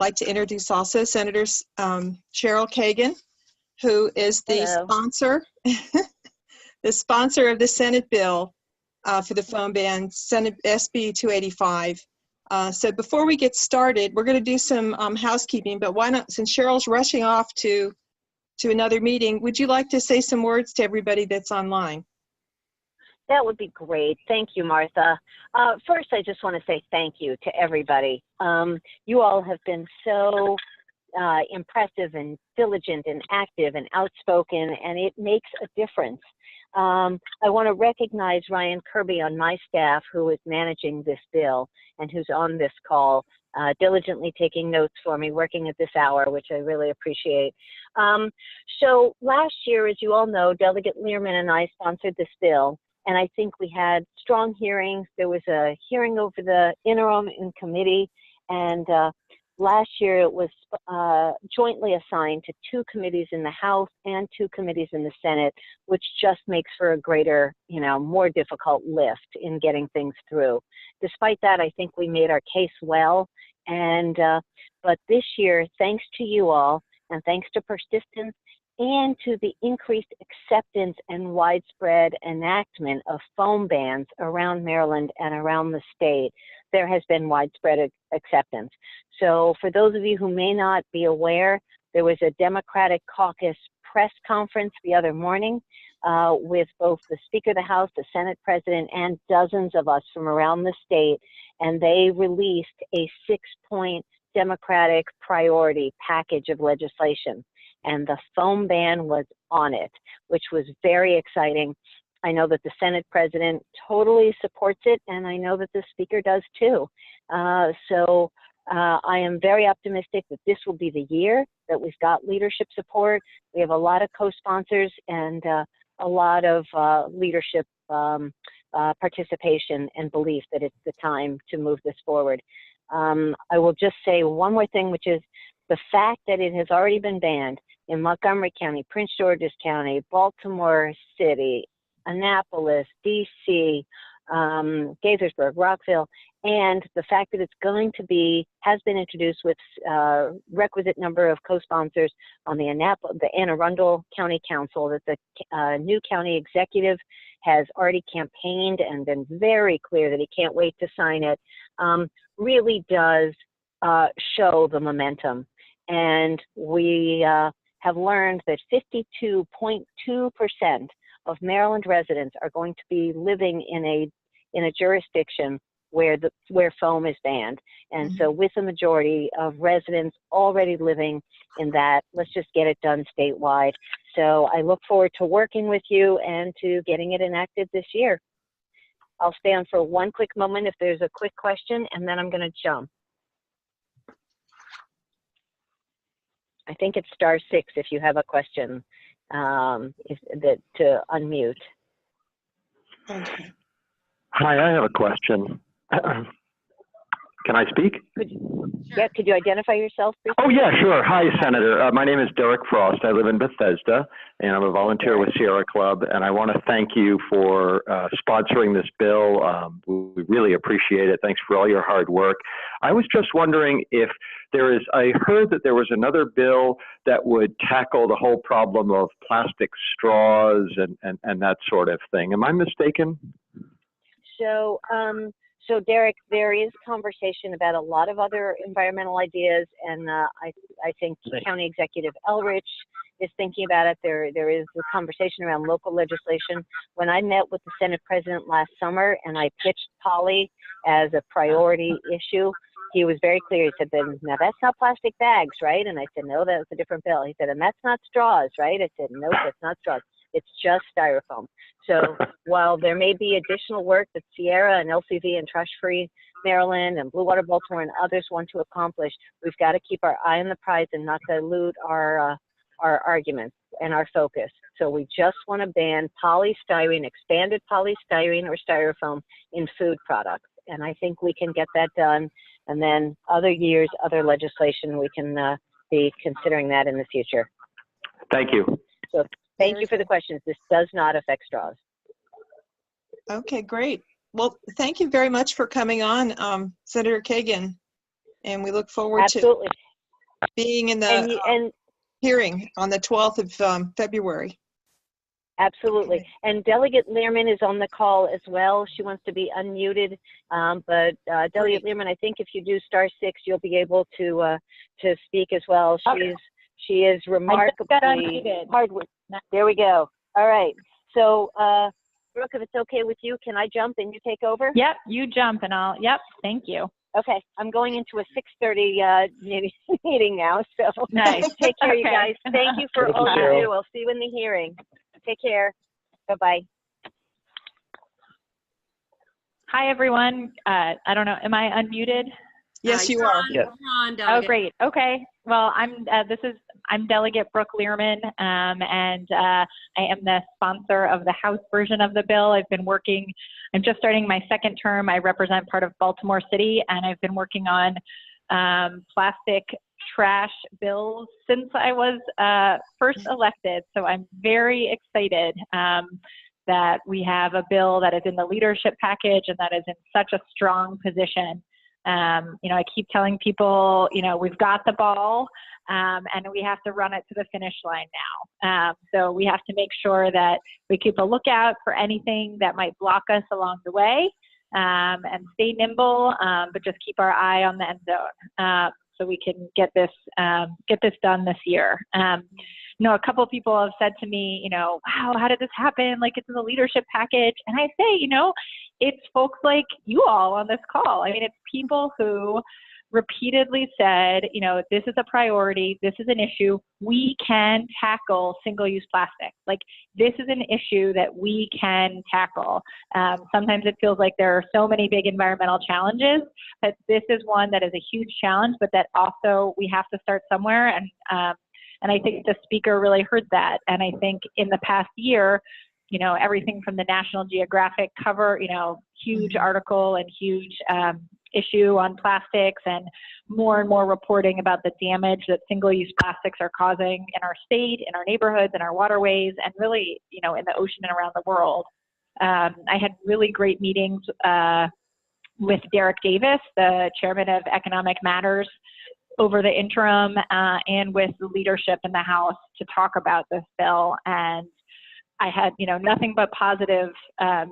like to introduce also Senator Cheryl Kagan, who is the sponsor, the sponsor of the Senate bill for the foam ban, Senate SB 285. So before we get started, we're going to do some housekeeping, but why not, since Cheryl's rushing off to another meeting, would you like to say some words to everybody that's online? That would be great. Thank you, Martha. First, I just want to say thank you to everybody. You all have been so impressive and diligent and active and outspoken, and it makes a difference. I want to recognize Ryan Kirby on my staff, who is managing this bill and who's on this call, diligently taking notes for me, working at this hour, which I really appreciate. So last year, as you all know, Delegate Lierman and I sponsored this bill, and I think we had strong hearings. There was a hearing over the interim in committee, and last year it was jointly assigned to 2 committees in the House and 2 committees in the Senate, which just makes for a greater, more difficult lift in getting things through. Despite that, I think we made our case well. And but this year, thanks to you all, and thanks to persistence, and to the increased acceptance and widespread enactment of foam bans around Maryland and around the state, there has been widespread acceptance. So for those of you who may not be aware, there was a Democratic caucus press conference the other morning with both the Speaker of the House, the Senate President, and dozens of us from around the state, and they released a 6-point Democratic priority package of legislation. And the foam ban was on it, which was very exciting. I know that the Senate President totally supports it, and I know that the Speaker does too. So I am very optimistic that this will be the year that we've got leadership support. We have a lot of co-sponsors and a lot of leadership participation and belief that it's the time to move this forward. I will just say one more thing, which is the fact that it has already been banned in Montgomery County, Prince George's County, Baltimore City, Annapolis, DC, Gaithersburg, Rockville, and the fact that it's has been introduced with requisite number of co-sponsors on the Anne Arundel County Council, that the new county executive has already campaigned and been very clear that he can't wait to sign it, really does show the momentum. And we have learned that 52.2% of Maryland residents are going to be living in a jurisdiction where foam is banned. And so with a majority of residents already living in that, let's just get it done statewide. So I look forward to working with you and to getting it enacted this year. I'll stay on for one quick moment if there's a quick question, and then I'm going to jump. I think it's *6 if you have a question to unmute. Okay. Hi, I have a question. Can I speak? Could you identify yourself, please? Oh, yeah, sure. Hi, Senator. My name is Derek Frost. I live in Bethesda, and I'm a volunteer with Sierra Club, and I want to thank you for sponsoring this bill. We really appreciate it. Thanks for all your hard work. I was just wondering if I heard that there was another bill that would tackle the whole problem of plastic straws and that sort of thing. Am I mistaken? So Derek, there is conversation about a lot of other environmental ideas, and I think County Executive Elrich is thinking about it. There is a conversation around local legislation. When I met with the Senate President last summer and I pitched poly as a priority issue, he was very clear. He said, now that's not plastic bags, right? And I said, no, that's a different bill. He said, and that's not straws, right? I said, no, that's not straws. It's just styrofoam. So while there may be additional work that Sierra and LCV and Trash Free Maryland and Blue Water Baltimore and others want to accomplish, we've got to keep our eye on the prize and not dilute our arguments and our focus. So we just want to ban polystyrene, expanded polystyrene or styrofoam in food products. And I think we can get that done. And then other years, other legislation, we can be considering that in the future. Thank you. So thank you for the questions. This does not affect straws. Okay, great. Well, thank you very much for coming on, Senator Kagan. And we look forward Absolutely. being in the And hearing on the 12th of February. absolutely. Okay. And Delegate Lierman is on the call as well. She wants to be unmuted, but Delegate Lierman, I think if you do *6, you'll be able to speak as well. She is remarkably hard work. There we go. All right. So, Brooke, if it's okay with you, can I jump and you take over? Yep, you jump and I'll, yep, thank you. Okay, I'm going into a 6:30 meeting now, so Nice. take care, Okay. you guys. Thank you for all you do. I'll see you in the hearing. Take care. Bye-bye. Hi, everyone. I don't know, am I unmuted? Yes, you are. Yes. Oh, great. Okay. Well, I'm Delegate Brooke Lierman, and I am the sponsor of the House version of the bill. I'm just starting my second term. I represent part of Baltimore City, and I've been working on plastic trash bills since I was first elected. So I'm very excited that we have a bill that is in the leadership package and that is in such a strong position. I keep telling people, we've got the ball, and we have to run it to the finish line now. So we have to make sure that we keep a lookout for anything that might block us along the way, and stay nimble, but just keep our eye on the end zone, so we can get this done this year. A couple of people have said to me, wow, how did this happen? Like, it's in the leadership package. And I say, it's folks like you all on this call. I mean, it's people who repeatedly said, this is a priority. This is an issue. We can tackle single-use plastic. Like, this is an issue that we can tackle. Sometimes it feels like there are so many big environmental challenges, but this is one that is a huge challenge, but that also we have to start somewhere. And I think the speaker really heard that. And I think in the past year, everything from the National Geographic cover, huge article and huge issue on plastics, and more reporting about the damage that single-use plastics are causing in our state, in our neighborhoods, in our waterways, and really, in the ocean and around the world. I had really great meetings with Derek Davis, the chairman of Economic Matters, over the interim, and with the leadership in the House to talk about this bill. And I had, nothing but positive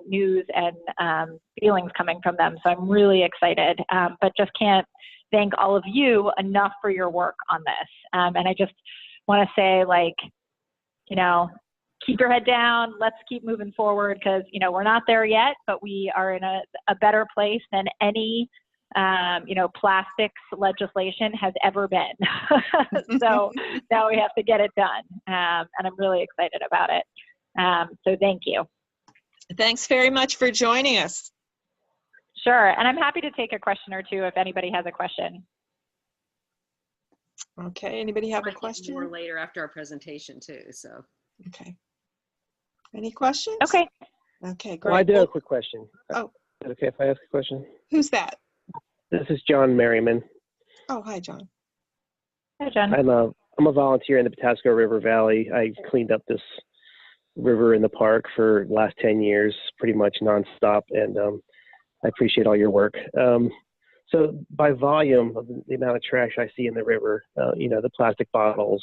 news and feelings coming from them. So I'm really excited, but just can't thank all of you enough for your work on this. And I just want to say, keep your head down. Let's keep moving forward, because, we're not there yet, but we are in a better place than any plastics legislation has ever been. So now we have to get it done. And I'm really excited about it. So thank you. Thanks very much for joining us. Sure. And I'm happy to take a question or two if anybody has a question. Okay. Anybody have a question? More later after our presentation too. So. Okay. Any questions? Okay. Okay, great. Well, I do have a quick question. Oh. Is it okay if I ask a question? Who's that? This is John Merriman. Oh, hi, John. Hi, John. I'm a volunteer in the Patapsco River Valley. I cleaned up this river in the park for the last 10 years, pretty much nonstop, and I appreciate all your work. So by volume of the amount of trash I see in the river, the plastic bottles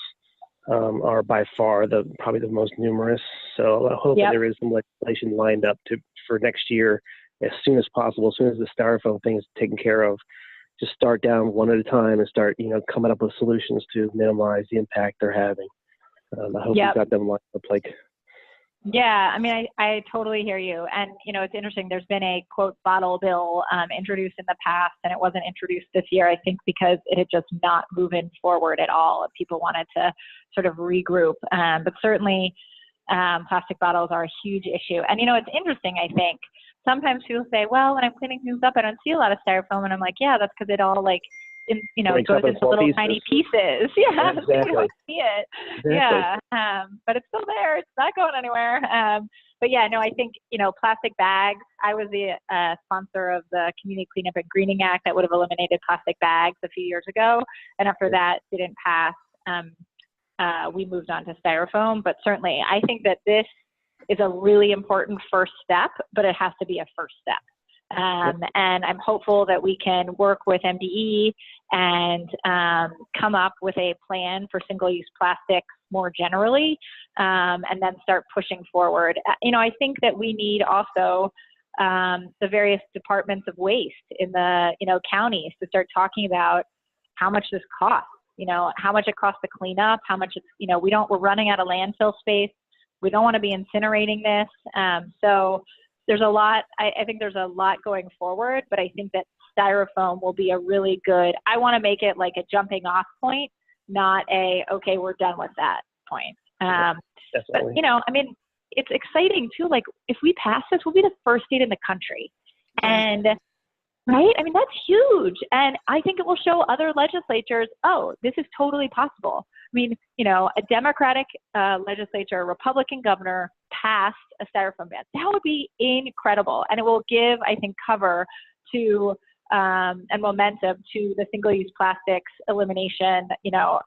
are by far probably the most numerous. So I hope that there is some legislation lined up for next year as soon as possible, as soon as the styrofoam thing is taken care of. Just start down one at a time and start, coming up with solutions to minimize the impact they're having. I hope you've got them lined up Yeah, I mean, I totally hear you. And, it's interesting. There's been a, quote, bottle bill introduced in the past, and it wasn't introduced this year, I think, because it had just not moving forward at all. People wanted to sort of regroup. But certainly plastic bottles are a huge issue. And, it's interesting, I think. Sometimes people say, well, when I'm cleaning things up, I don't see a lot of styrofoam. And I'm like, yeah, that's because it all goes into little tiny pieces. Yeah, exactly. You don't see it. Exactly. Yeah, but it's still there. It's not going anywhere. But yeah, no, I think, plastic bags. I was the sponsor of the Community Cleanup and Greening Act that would have eliminated plastic bags a few years ago. And after that didn't pass, we moved on to styrofoam. But certainly, I think that this is a really important first step, but it has to be a first step. And I'm hopeful that we can work with MDE and come up with a plan for single-use plastics more generally, and then start pushing forward. I think that we need also the various departments of waste in the counties to start talking about how much this costs. How much it costs to clean up, how much it's, we're running out of landfill space. We don't want to be incinerating this. So there's a lot, I think there's a lot going forward, but I think that styrofoam will be a really good, I want to make it like a jumping off point, not okay, we're done with that point. But, it's exciting too. Like if we pass this, we'll be the first state in the country. And right? That's huge. And I think it will show other legislatures, oh, this is totally possible. A Democratic legislature, a Republican governor passed a styrofoam ban. That would be incredible. And it will give, I think, cover to and momentum to the single-use plastics elimination,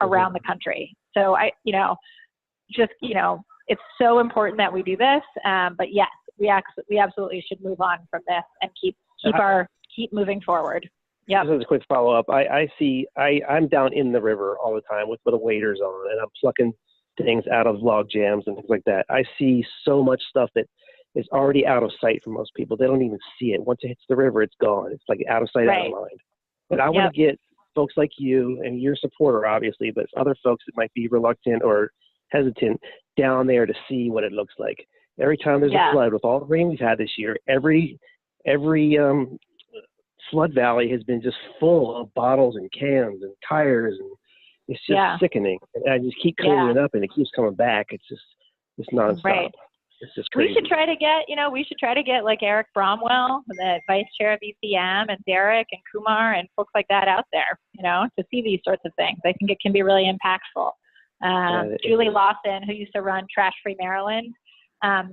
around the country. So it's so important that we do this. But yes, we absolutely should move on from this and keep moving forward. Yeah. Just as a quick follow-up, I'm down in the river all the time with the waders on, and I'm plucking things out of log jams and things like that. I see so much stuff that is already out of sight for most people. They don't even see it. Once it hits the river, it's gone. It's like out of sight, out of mind. But I want to get folks like you and your supporter, obviously, but other folks that might be reluctant or hesitant down there to see what it looks like. Every time there's a flood, with all the rain we've had this year, every flood valley has been just full of bottles and cans and tires, and it's just sickening. And I just keep cleaning it up, and it keeps coming back. It's nonstop. Right. It's just crazy. We should try to get like Eric Bromwell, the vice chair of ECM, and Derek and Kumar and folks like that out there, to see these sorts of things. I think it can be really impactful. Julie Lawson, who used to run Trash Free Maryland,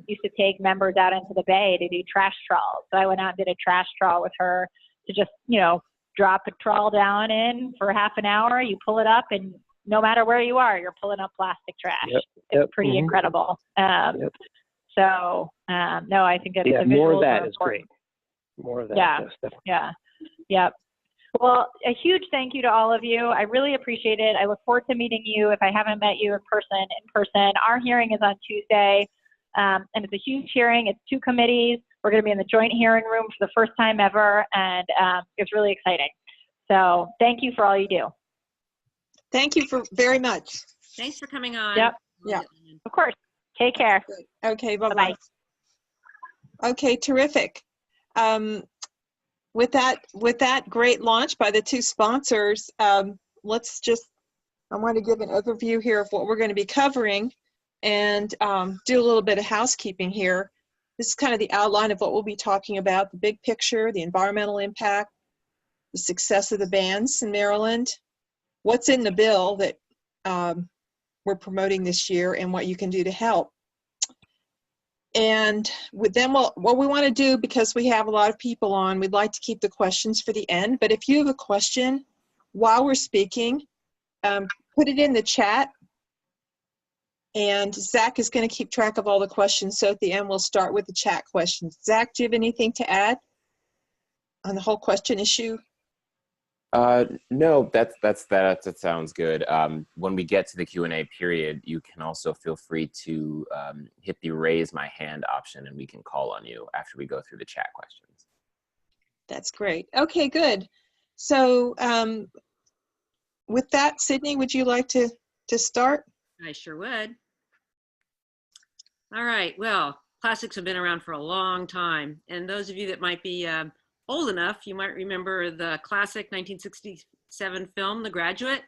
used to take members out into the bay to do trash trawls. So I went out and did a trash trawl with her to just, drop a trawl down in for half an hour. You pull it up, and no matter where you are, you're pulling up plastic trash. It's pretty incredible. So, no, I think it's more of that is great. More of that. Yeah. Yes, definitely. Yeah. Well, a huge thank you to all of you. I really appreciate it. I look forward to meeting you if I haven't met you in person. Our hearing is on Tuesday, and it's a huge hearing. It's 2 committees. We're going to be in the joint hearing room for the first time ever, and it's really exciting. So thank you for all you do. Thank you very much. Thanks for coming on. Yep. Yeah. Of course. Take care. Okay. Bye-bye. Okay. Terrific. With that great launch by the 2 sponsors, I want to give an overview here of what we're going to be covering and do a little bit of housekeeping here. This is kind of the outline of what we'll be talking about, the big picture, the environmental impact, the success of the bans in Maryland, what's in the bill that we're promoting this year, and what you can do to help. And with them, what we want to do, because we have a lot of people on, we'd like to keep the questions for the end. But if you have a question while we're speaking, put it in the chat. And Zach is going to keep track of all the questions. So at the end, we'll start with the chat questions. Zach, do you have anything to add on the whole question issue? No, that sounds good. When we get to the Q&A period, you can also feel free to hit the raise my hand option, and we can call on you after we go through the chat questions. That's great. Okay, good. So with that, Sydney, would you like to start? I sure would. All right. Well, plastics have been around for a long time. And those of you that might be old enough, you might remember the classic 1967 film, The Graduate,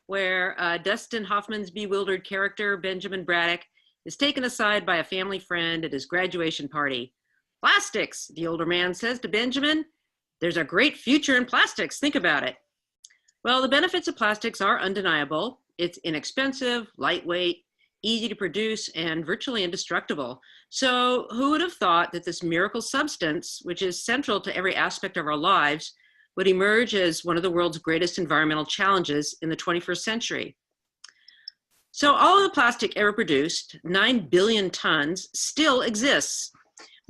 where Dustin Hoffman's bewildered character, Benjamin Braddock, is taken aside by a family friend at his graduation party. Plastics, the older man says to Benjamin. There's a great future in plastics. Think about it. Well, the benefits of plastics are undeniable. It's inexpensive, lightweight, easy to produce, and virtually indestructible. So who would have thought that this miracle substance, which is central to every aspect of our lives, would emerge as one of the world's greatest environmental challenges in the 21st century? So all of the plastic ever produced, 9 billion tons, still exists.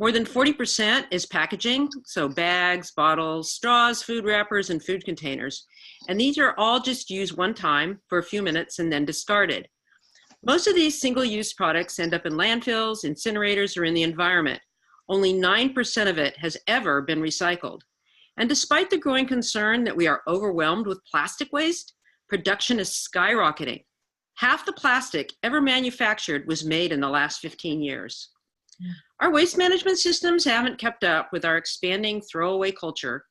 More than 40% is packaging, so bags, bottles, straws, food wrappers, and food containers. And these are all just used one time for a few minutes and then discarded. Most of these single-use products end up in landfills, incinerators, or in the environment. Only 9% of it has ever been recycled. And despite the growing concern that we are overwhelmed with plastic waste, production is skyrocketing. Half the plastic ever manufactured was made in the last 15 years. Our waste management systems haven't kept up with our expanding throwaway culture.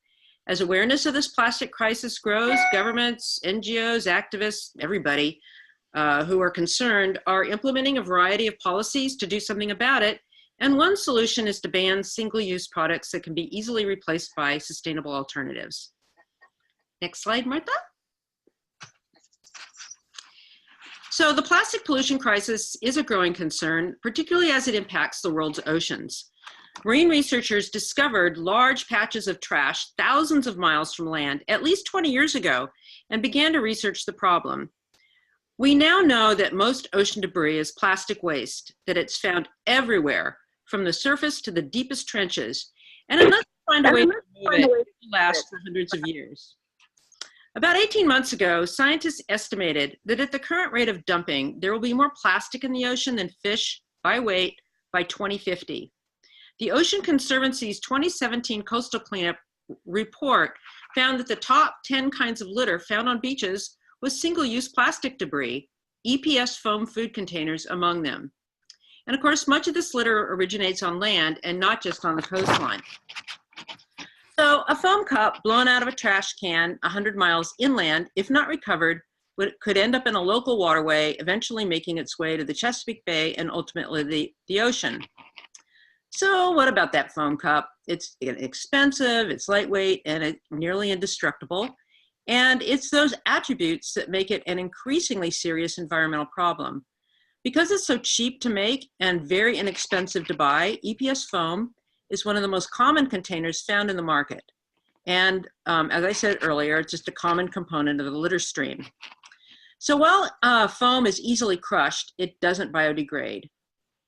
As awareness of this plastic crisis grows, governments, NGOs, activists, everybody who are concerned are implementing a variety of policies to do something about it. And one solution is to ban single-use products that can be easily replaced by sustainable alternatives. Next slide, Martha. So the plastic pollution crisis is a growing concern, particularly as it impacts the world's oceans. Marine researchers discovered large patches of trash thousands of miles from land at least 20 years ago and began to research the problem. We now know that most ocean debris is plastic waste, that it's found everywhere, from the surface to the deepest trenches, and unless we find a way to remove it, it will last for hundreds of years. About 18 months ago, scientists estimated that at the current rate of dumping, there will be more plastic in the ocean than fish by weight by 2050. The Ocean Conservancy's 2017 Coastal Cleanup report found that the top 10 kinds of litter found on beaches was single-use plastic debris, EPS foam food containers among them. And of course, much of this litter originates on land and not just on the coastline. So a foam cup blown out of a trash can 100 miles inland, if not recovered, could end up in a local waterway, eventually making its way to the Chesapeake Bay and ultimately the ocean. So what about that foam cup? It's expensive, it's lightweight, and it's nearly indestructible. And it's those attributes that make it an increasingly serious environmental problem. Because it's so cheap to make and very inexpensive to buy, EPS foam is one of the most common containers found in the market. And as I said earlier, it's just a common component of the litter stream. So while foam is easily crushed, it doesn't biodegrade,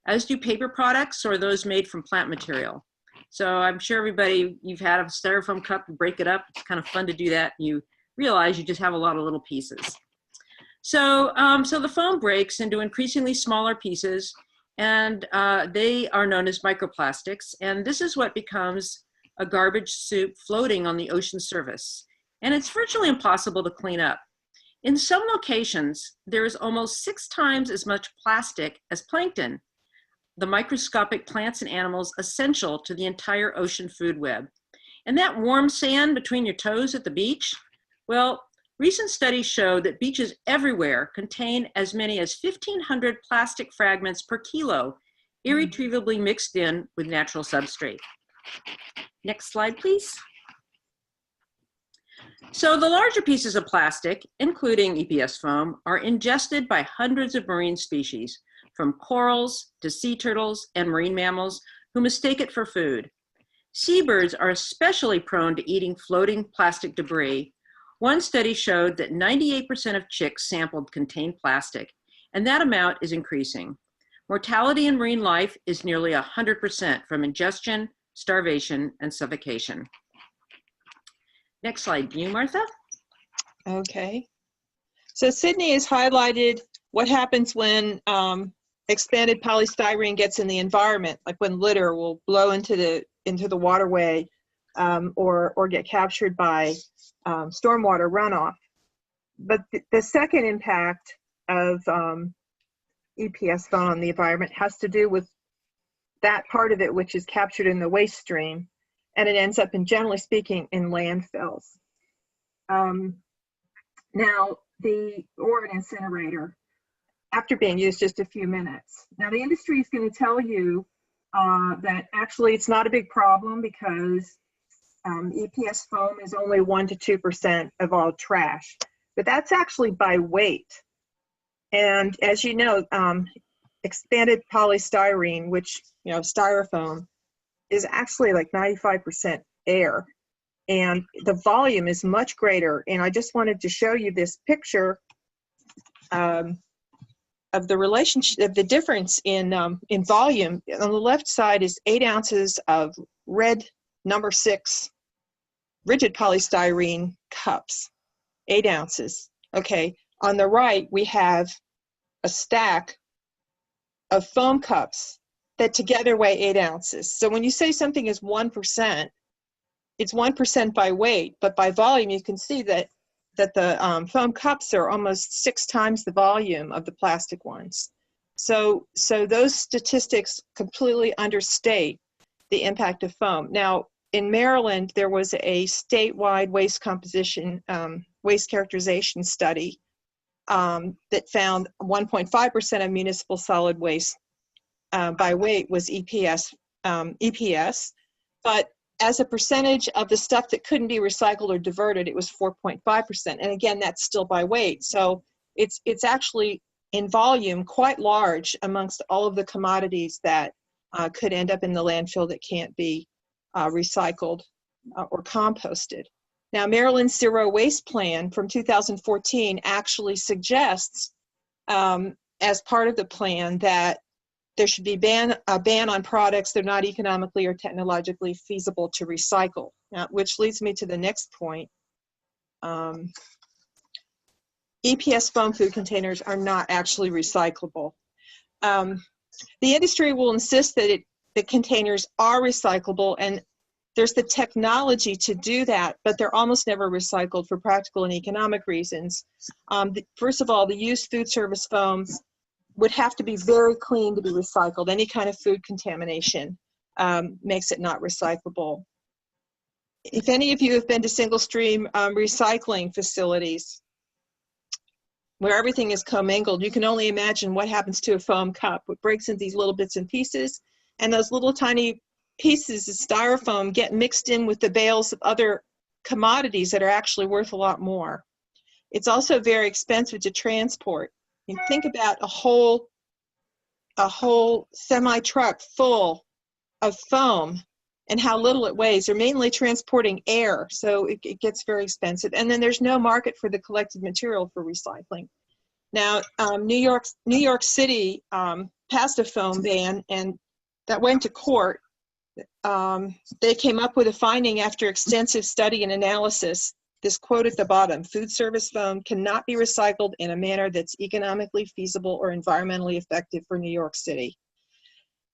as do paper products or those made from plant material. So I'm sure everybody, you've had a styrofoam cup, you break it up, it's kind of fun to do that. You realize you just have a lot of little pieces. So the foam breaks into increasingly smaller pieces, and they are known as microplastics. And this is what becomes a garbage soup floating on the ocean surface. And it's virtually impossible to clean up. In some locations, there is almost 6 times as much plastic as plankton, the microscopic plants and animals essential to the entire ocean food web. And that warm sand between your toes at the beach, well, recent studies show that beaches everywhere contain as many as 1,500 plastic fragments per kilo, irretrievably mixed in with natural substrate. Next slide, please. So the larger pieces of plastic, including EPS foam, are ingested by hundreds of marine species, from corals to sea turtles and marine mammals who mistake it for food. Seabirds are especially prone to eating floating plastic debris. One study showed that 98% of chicks sampled contained plastic, and that amount is increasing. Mortality in marine life is nearly 100% from ingestion, starvation, and suffocation. Next slide, you, Martha. Okay. So Sydney has highlighted what happens when expanded polystyrene gets in the environment, like when litter will blow into the waterway or get captured by stormwater runoff. But the second impact of EPS foam on the environment has to do with that part of it which is captured in the waste stream, and it ends up, in generally speaking, in landfills. Now, or an incinerator, after being used just a few minutes. Now, the industry is going to tell you that actually it's not a big problem because EPS foam is only 1 to 2% of all trash, but that's actually by weight. And as you know, expanded polystyrene, which, styrofoam, is actually like 95% air, and the volume is much greater. And I just wanted to show you this picture the relationship, of the difference in volume. On the left side is 8 ounces of red number 6 rigid polystyrene cups, 8 ounces. Okay, on the right we have a stack of foam cups that together weigh 8 ounces. So when you say something is 1%, it's 1% by weight, but by volume you can see that the foam cups are almost 6 times the volume of the plastic ones. So those statistics completely understate the impact of foam. Now, in Maryland, there was a statewide waste composition, waste characterization study that found 1.5% of municipal solid waste by weight was EPS, but as a percentage of the stuff that couldn't be recycled or diverted, it was 4.5%. And again, that's still by weight. So it's actually in volume quite large amongst all of the commodities that could end up in the landfill that can't be recycled or composted. Now, Maryland's Zero Waste Plan from 2014 actually suggests, as part of the plan, that there should be a ban on products that are not economically or technologically feasible to recycle. Now, which leads me to the next point. EPS foam food containers are not actually recyclable. The industry will insist that the containers are recyclable, and there's the technology to do that, but they're almost never recycled for practical and economic reasons. First of all, the used food service foam would have to be very clean to be recycled. Any kind of food contamination makes it not recyclable. If any of you have been to single stream recycling facilities where everything is commingled, you can only imagine what happens to a foam cup. It breaks into these little bits and pieces, and those little tiny pieces of styrofoam get mixed in with the bales of other commodities that are actually worth a lot more. It's also very expensive to transport. You think about a whole semi-truck full of foam and how little it weighs. They're mainly transporting air, so it gets very expensive. And then there's no market for the collected material for recycling. Now, New York City passed a foam ban, and that went to court. They came up with a finding after extensive study and analysis. This quote at the bottom: food service foam cannot be recycled in a manner that's economically feasible or environmentally effective for New York City.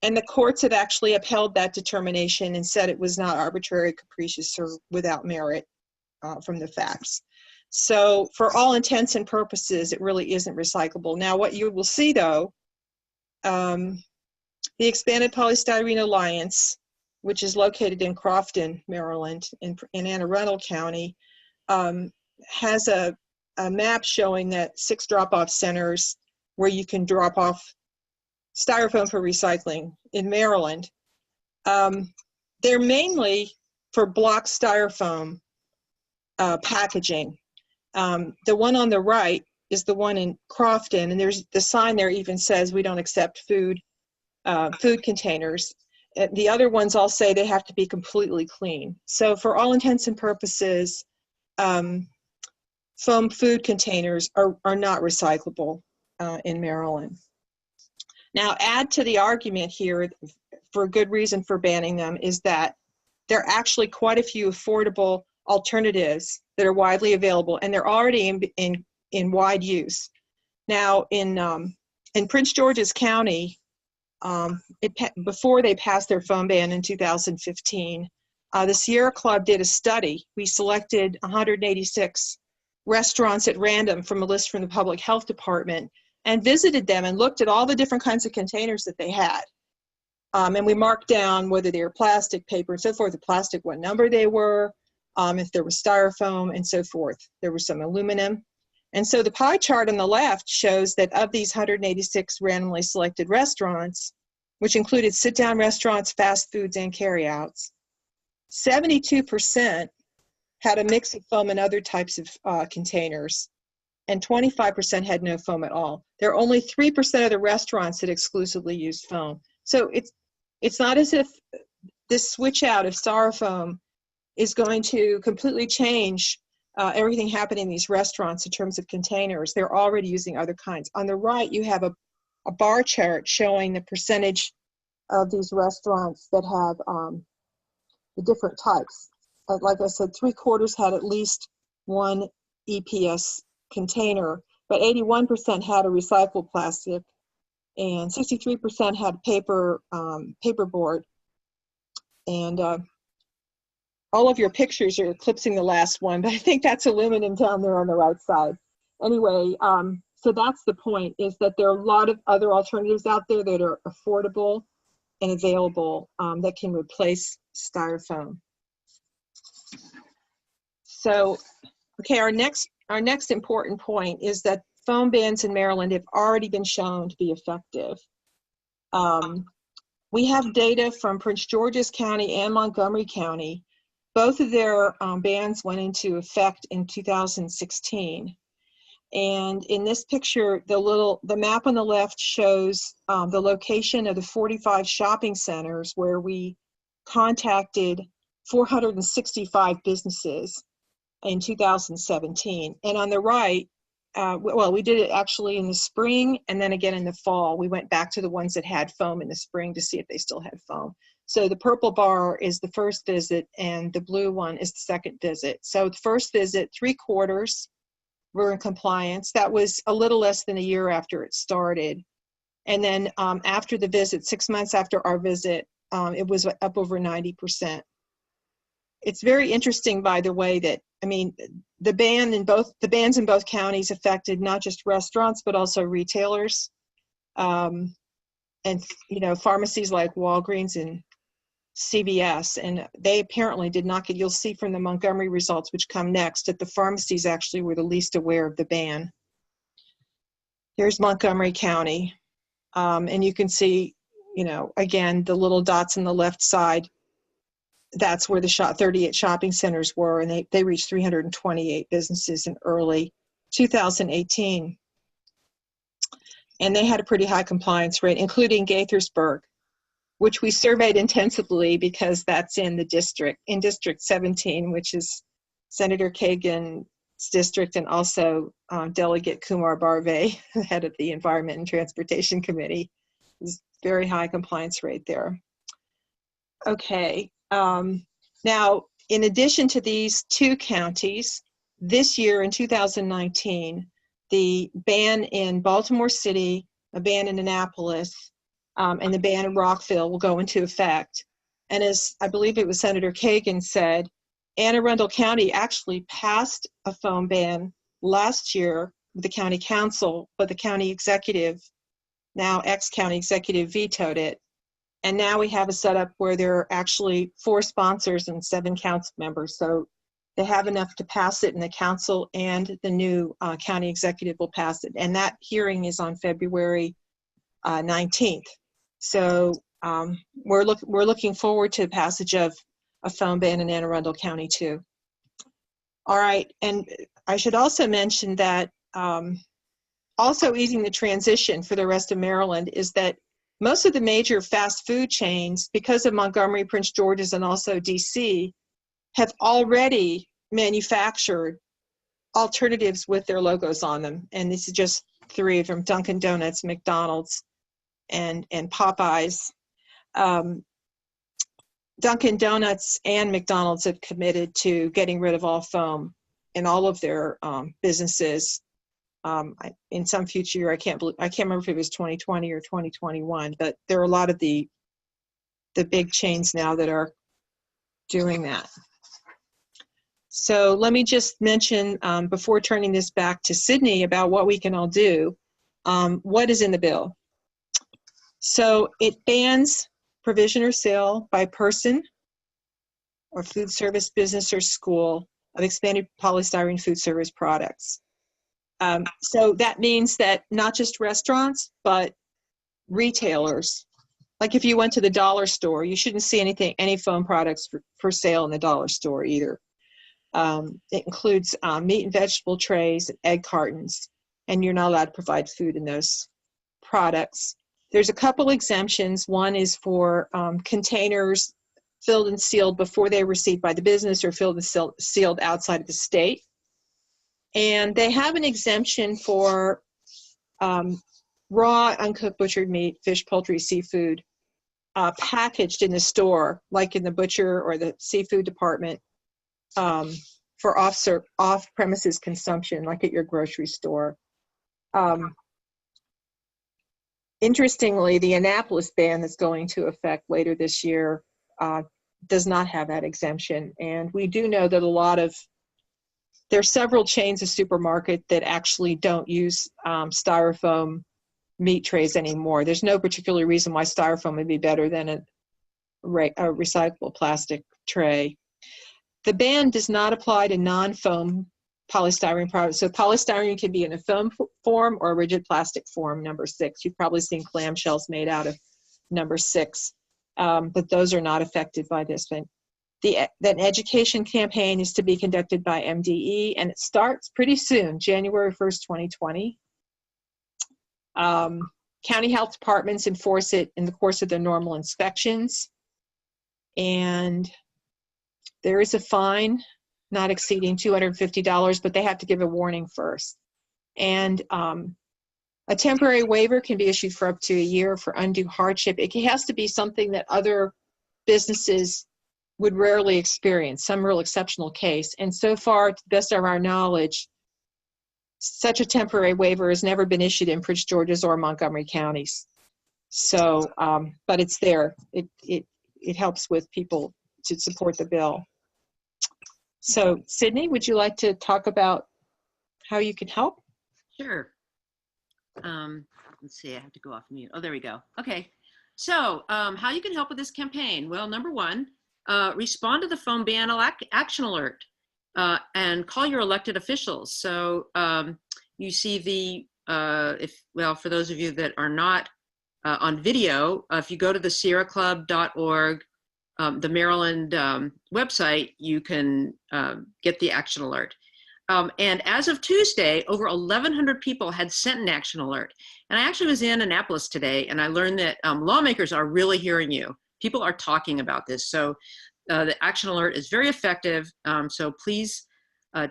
And the courts have actually upheld that determination and said it was not arbitrary, capricious, or without merit from the facts. So for all intents and purposes, it really isn't recyclable. Now, what you will see, though, the Expanded Polystyrene Alliance, which is located in Crofton, Maryland, in Anne Arundel County, has a map showing that 6 drop-off centers where you can drop off styrofoam for recycling in Maryland. They're mainly for block styrofoam packaging. The one on the right is the one in Crofton, and there's the sign there even says we don't accept food containers. The other ones all say they have to be completely clean. So for all intents and purposes, foam food containers are not recyclable in Maryland. Now, add to the argument here, for a good reason for banning them, is that there are actually quite a few affordable alternatives that are widely available, and they're already in wide use. Now, in Prince George's County, before they passed their foam ban in 2015, the Sierra Club did a study. We selected 186 restaurants at random from a list from the Public Health Department and visited them and looked at all the different kinds of containers that they had. And we marked down whether they were plastic, paper, and so forth, the plastic, what number they were, if there was styrofoam, and so forth. There was some aluminum. And so the pie chart on the left shows that of these 186 randomly selected restaurants, which included sit-down restaurants, fast foods, and carryouts, 72% had a mix of foam and other types of containers, and 25% had no foam at all. There are only 3% of the restaurants that exclusively used foam. So it's not as if this switch out of styrofoam is going to completely change everything happening in these restaurants in terms of containers. They're already using other kinds. On the right, you have a bar chart showing the percentage of these restaurants that have the different types. Like I said, 3/4 had at least one EPS container, but 81% had a recycled plastic, and 63% had paperboard. And all of your pictures are eclipsing the last one, but I think that's aluminum down there on the right side. Anyway, so that's the point, is that there are a lot of other alternatives out there that are affordable and available that can replace styrofoam. So, okay, our next important point is that foam bans in Maryland have already been shown to be effective. We have data from Prince George's County and Montgomery County. Both of their bans went into effect in 2016. And in this picture, the map on the left shows the location of the 45 shopping centers where we contacted 465 businesses in 2017. And on the right, well, we did it actually in the spring and then again in the fall. We went back to the ones that had foam in the spring to see if they still had foam. So the purple bar is the first visit and the blue one is the second visit. So the first visit, 3/4 were in compliance. That was a little less than a year after it started. And then after the visit, 6 months after our visit, it was up over 90%. It's very interesting, by the way, that, I mean, the bans in both counties affected not just restaurants, but also retailers. And, you know, pharmacies like Walgreens and CVS, and they apparently did not get, you'll see from the Montgomery results, which come next, that the pharmacies actually were the least aware of the ban. Here's Montgomery County. And you can see, you know, again, the little dots on the left side, that's where the 38 shopping centers were, and they reached 328 businesses in early 2018. And they had a pretty high compliance rate, including Gaithersburg, which we surveyed intensively because that's in the district, in District 17, which is Senator Kagan's district, and also Delegate Kumar Barve, head of the Environment and Transportation Committee. There's very high compliance rate there. Okay, now in addition to these two counties, this year in 2019, the ban in Baltimore City, a ban in Annapolis, and the ban in Rockville will go into effect. And as I believe it was Senator Kagan said, Anne Arundel County actually passed a foam ban last year with the county council, but the county executive, now ex-county executive, vetoed it. And now we have a setup where there are actually 4 sponsors and 7 council members. So they have enough to pass it in the council, and the new county executive will pass it. And that hearing is on February 19th. So we're looking forward to the passage of a foam ban in Anne Arundel County too. All right, and I should also mention that also easing the transition for the rest of Maryland is that most of the major fast food chains, because of Montgomery, Prince George's, and also DC, have already manufactured alternatives with their logos on them. And this is just 3 of them: Dunkin' Donuts, McDonald's, and Popeyes. Dunkin' Donuts and McDonald's have committed to getting rid of all foam in all of their businesses in some future year. I can't remember if it was 2020 or 2021, but there are a lot of the big chains now that are doing that. So let me just mention before turning this back to Sydney about what we can all do. What is in the bill? So it bans provision or sale by person or food service business or school of expanded polystyrene food service products. So that means that not just restaurants, but retailers. Like if you went to the dollar store, you shouldn't see any foam products for sale in the dollar store either. It includes meat and vegetable trays and egg cartons, and you're not allowed to provide food in those products. There's a couple exemptions. One is for containers filled and sealed before they were received by the business, or filled and sealed outside of the state. And they have an exemption for raw, uncooked butchered meat, fish, poultry, seafood, packaged in the store, like in the butcher or the seafood department, for off-premises consumption, like at your grocery store. Interestingly, the Annapolis ban that's going to affect later this year does not have that exemption. And we do know that there's several chains of supermarket that actually don't use styrofoam meat trays anymore. There's no particular reason why styrofoam would be better than a recyclable plastic tray. The ban does not apply to non-foam polystyrene products. So polystyrene can be in a foam form or a rigid plastic form, number 6. You've probably seen clamshells made out of number 6, but those are not affected by this thing. The education campaign is to be conducted by MDE, and it starts pretty soon, January 1st, 2020. County health departments enforce it in the course of their normal inspections, and there is a fine not exceeding $250, but they have to give a warning first. And a temporary waiver can be issued for up to a year for undue hardship. It has to be something that other businesses would rarely experience, some real exceptional case. And so far, to the best of our knowledge, such a temporary waiver has never been issued in Prince George's or Montgomery counties. So, but it's there. It helps with people to support the bill. So, Sydney, would you like to talk about how you can help? Sure. Let's see, I have to go off mute. Oh, there we go. Okay. So, how you can help with this campaign? Well, number one, respond to the foam ban action alert and call your elected officials. So, you see for those of you that are not on video, if you go to the sierraclub.org, the Maryland website, you can get the action alert. And as of Tuesday, over 1,100 people had sent an action alert. And I actually was in Annapolis today, and I learned that lawmakers are really hearing you. People are talking about this. So the action alert is very effective. So please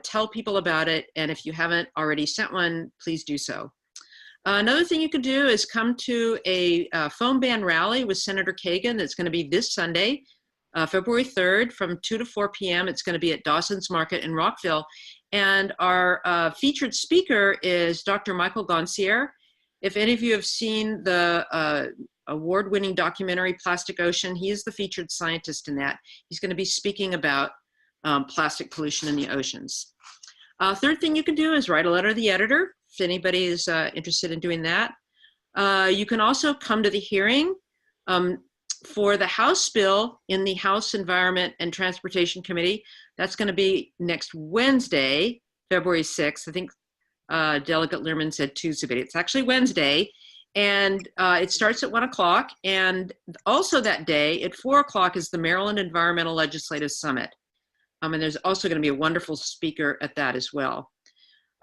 tell people about it. And if you haven't already sent one, please do so. Another thing you can do is come to a foam ban rally with Senator Kagan. That's going to be this Sunday, February 3rd from 2 to 4 p.m. It's going to be at Dawson's Market in Rockville. And our featured speaker is Dr. Michael Goncier. If any of you have seen the award-winning documentary Plastic Ocean, he is the featured scientist in that. He's going to be speaking about plastic pollution in the oceans. Third thing you can do is write a letter to the editor, if anybody is interested in doing that. You can also come to the hearing for the House bill in the House Environment and Transportation Committee. That's going to be next Wednesday, February 6th. I think Delegate Lierman said Tuesday, but it's actually Wednesday. And it starts at 1 o'clock. And also that day at 4 o'clock is the Maryland Environmental Legislative Summit. And there's also going to be a wonderful speaker at that as well.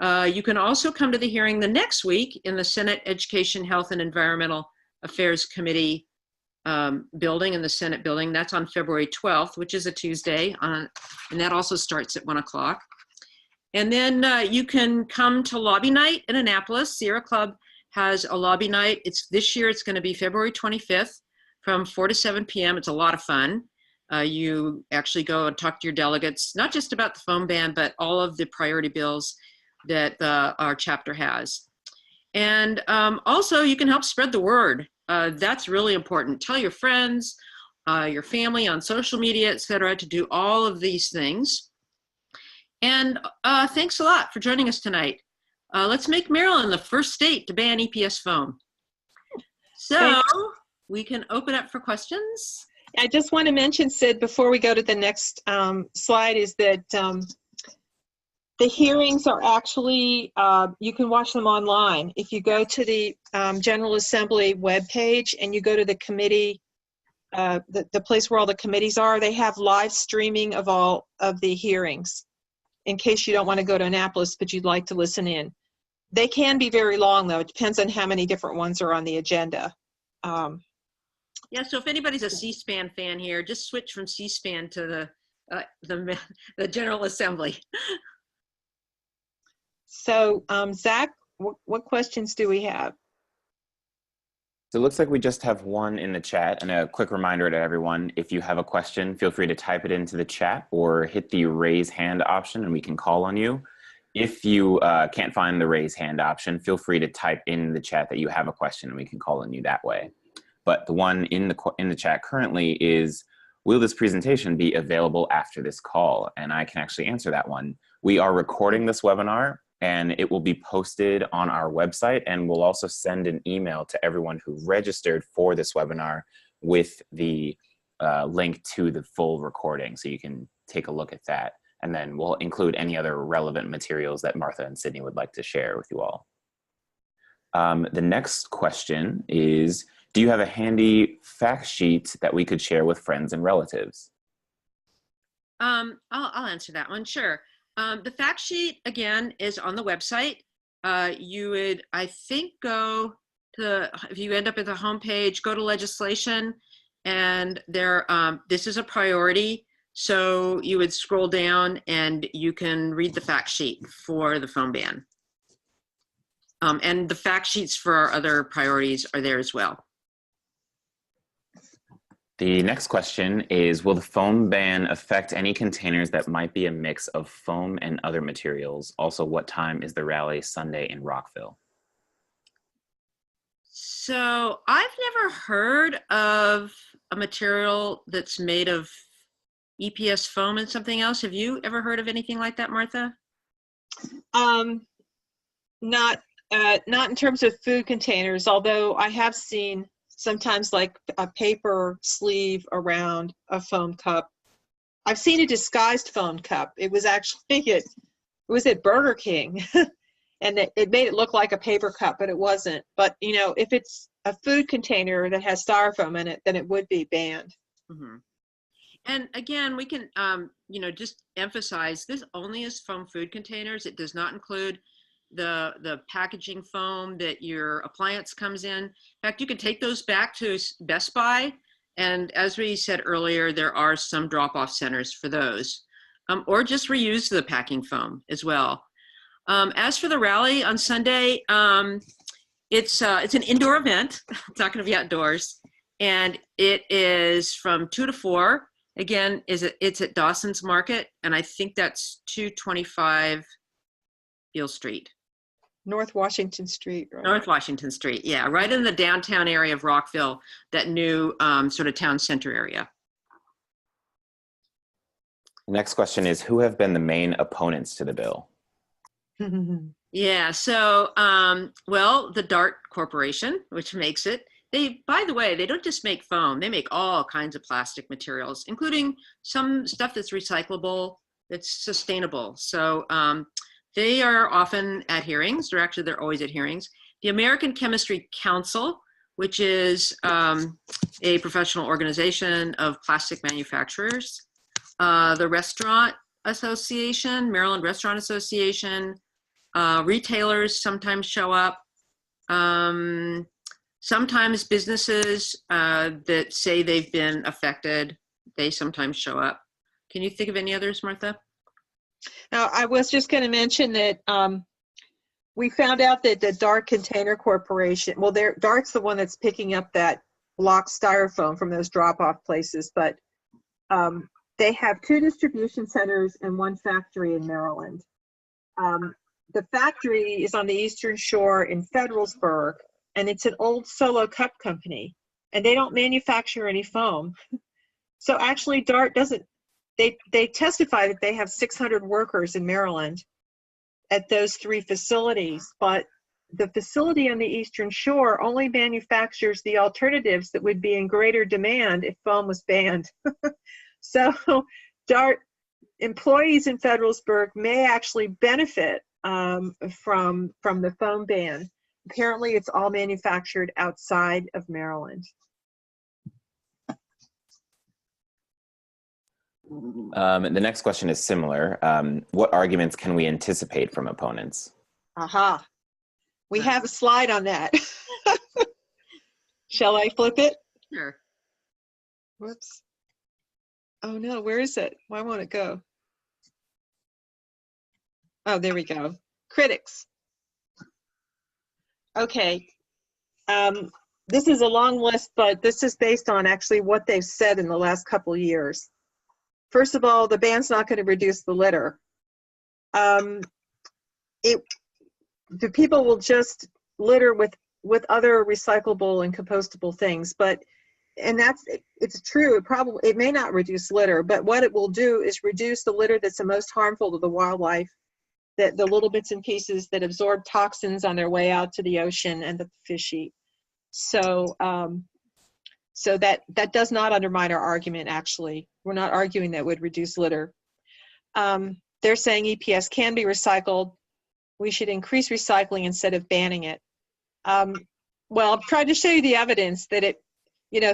You can also come to the hearing the next week in the Senate Education, Health, and Environmental Affairs Committee building, in the Senate building. That's on February 12th, which is a Tuesday, and that also starts at 1 o'clock. And then you can come to Lobby Night in Annapolis. Sierra Club has a Lobby Night. This year it's going to be February 25th from 4 to 7 p.m. It's a lot of fun. You actually go and talk to your delegates, not just about the foam ban, but all of the priority bills that our chapter has. And also you can help spread the word. That's really important. Tell your friends, your family on social media, etc., to do all of these things. And thanks a lot for joining us tonight. Let's make Maryland the first state to ban EPS foam. So we can open up for questions. I just want to mention, Sid, before we go to the next slide, is that the hearings are actually, you can watch them online. If you go to the General Assembly webpage and you go to the committee, the place where all the committees are, they have live streaming of all of the hearings in case you don't want to go to Annapolis, but you'd like to listen in. They can be very long, though. It depends on how many different ones are on the agenda. Yeah, so if anybody's a C-SPAN fan here, just switch from C-SPAN to the General Assembly. So, Zach, what questions do we have? So it looks like we just have one in the chat, and a quick reminder to everyone, if you have a question, feel free to type it into the chat or hit the raise hand option and we can call on you. If you can't find the raise hand option, feel free to type in the chat that you have a question and we can call on you that way. But the one in the chat currently is, will this presentation be available after this call? And I can actually answer that one. We are recording this webinar and it will be posted on our website, and we'll also send an email to everyone who registered for this webinar with the link to the full recording, so you can take a look at that. And then we'll include any other relevant materials that Martha and Sydney would like to share with you all. The next question is, do you have a handy fact sheet that we could share with friends and relatives? I'll answer that one, sure. The fact sheet, again, is on the website. You would, I think, go to, if you end up at the homepage, go to legislation, and there, this is a priority. So you would scroll down and you can read the fact sheet for the foam ban. And the fact sheets for our other priorities are there as well. The next question is, will the foam ban affect any containers that might be a mix of foam and other materials? Also, what time is the rally Sunday in Rockville? So I've never heard of a material that's made of EPS foam and something else. Have you ever heard of anything like that, Martha? Not in terms of food containers, although I have seen sometimes like a paper sleeve around a foam cup. I've seen a disguised foam cup. It was actually it was at Burger King, and it made it look like a paper cup, but it wasn't. But you know, if it's a food container that has styrofoam in it, then it would be banned. Mm-hmm. And again, we can you know, just emphasize this only is foam food containers. It does not include the packaging foam that your appliance comes in. In fact, you can take those back to Best Buy, and as we said earlier, there are some drop-off centers for those, or just reuse the packing foam as well. As for the rally on Sunday, it's an indoor event. It's not going to be outdoors, and it is from 2 to 4. Again, it's at Dawson's Market, and I think that's 225 Beale Street. North Washington Street, right? North Washington Street, yeah, right in the downtown area of Rockville, that new sort of town center area. Next question is, who have been the main opponents to the bill? Yeah, so, well, the Dart Corporation, which makes it. They, by the way, they don't just make foam, they make all kinds of plastic materials, including some stuff that's recyclable, that's sustainable. So they are often at hearings, or actually they're always at hearings. The American Chemistry Council, which is a professional organization of plastic manufacturers. The Restaurant Association, Maryland Restaurant Association, retailers sometimes show up. Sometimes businesses that say they've been affected, they sometimes show up. Can you think of any others, Martha? Now, I was just going to mention that we found out that the Dart Container Corporation, well, Dart's the one that's picking up that block styrofoam from those drop-off places, but they have 2 distribution centers and 1 factory in Maryland. The factory is on the Eastern Shore in Federalsburg, and it's an old Solo cup company, and they don't manufacture any foam. So actually, Dart doesn't. They testify that they have 600 workers in Maryland at those 3 facilities, but the facility on the Eastern Shore only manufactures the alternatives that would be in greater demand if foam was banned. So Dart employees in Federalsburg may actually benefit from the foam ban. Apparently, it's all manufactured outside of Maryland. The next question is similar. What arguments can we anticipate from opponents? Aha. We have a slide on that. Shall I flip it? Sure. Whoops. Oh no, where is it? Why won't it go? Oh, there we go. Critics. Okay. this is a long list, but this is based on actually what they've said in the last couple of years. First of all, the ban's not going to reduce the litter. The people will just litter with other recyclable and compostable things, and it's true. It may not reduce litter, but what it will do is reduce the litter that's the most harmful to the wildlife, that the little bits and pieces that absorb toxins on their way out to the ocean and that the fish eat. So, so that does not undermine our argument. Actually, we're not arguing that would reduce litter. They're saying EPS can be recycled. We should increase recycling instead of banning it. Well, I've tried to show you the evidence that it,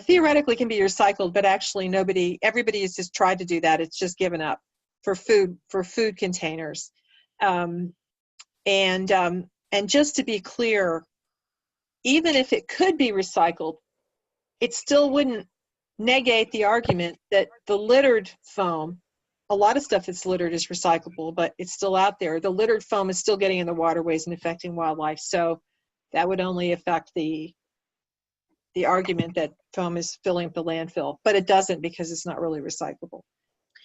theoretically can be recycled, but actually everybody has just tried to do that. It's just given up for food containers. And just to be clear, even if it could be recycled, it still wouldn't negate the argument that the littered foam, a lot of stuff that's littered is recyclable, but it's still out there. The littered foam is still getting in the waterways and affecting wildlife. So that would only affect the argument that foam is filling up the landfill, but it doesn't, because it's not really recyclable.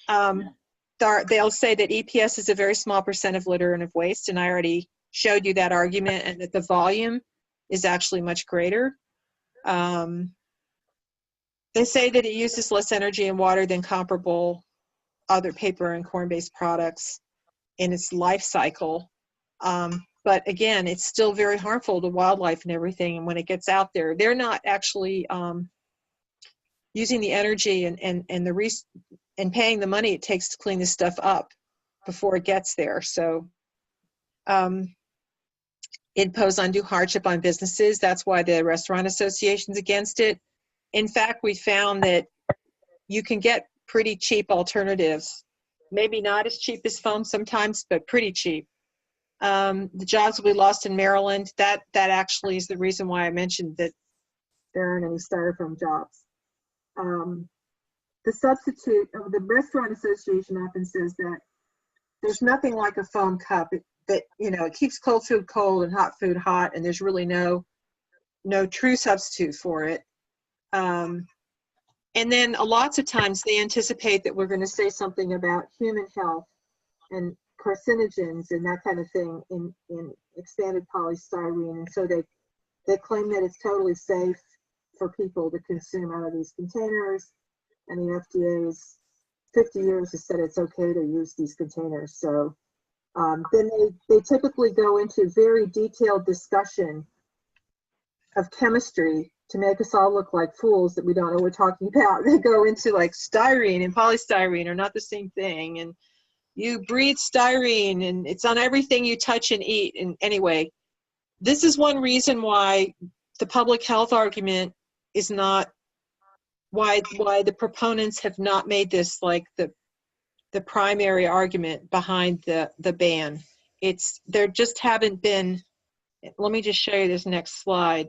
They'll say that EPS is a very small % of litter and of waste, and I already showed you that argument, and that the volume is actually much greater. They say that it uses less energy and water than comparable other paper and corn-based products in its life cycle. But again, it's still very harmful to wildlife and everything. And when it gets out there, they're not actually using the energy and paying the money it takes to clean this stuff up before it gets there. So it poses undue hardship on businesses. That's why the restaurant association's against it. In fact, we found that you can get pretty cheap alternatives, maybe not as cheap as foam sometimes, but pretty cheap. The jobs we lost in Maryland, that actually is the reason why I mentioned that there aren't any styrofoam jobs. The substitute of the restaurant association often says that there's nothing like a foam cup. It keeps cold food cold and hot food hot, and there's really no true substitute for it. And then lots of times they anticipate that we're going to say something about human health and carcinogens and that kind of thing in expanded polystyrene, and so they claim that it's totally safe for people to consume out of these containers, and the FDA's 50 years has said it's okay to use these containers. So then they typically go into very detailed discussion of chemistry to make us all look like fools that we don't know what we're talking about. They go into like styrene and polystyrene are not the same thing, and you breathe styrene and it's on everything you touch and eat. And anyway, this is one reason why the public health argument is not, why the proponents have not made this like the primary argument behind the ban. There just haven't been, let me just show you this next slide,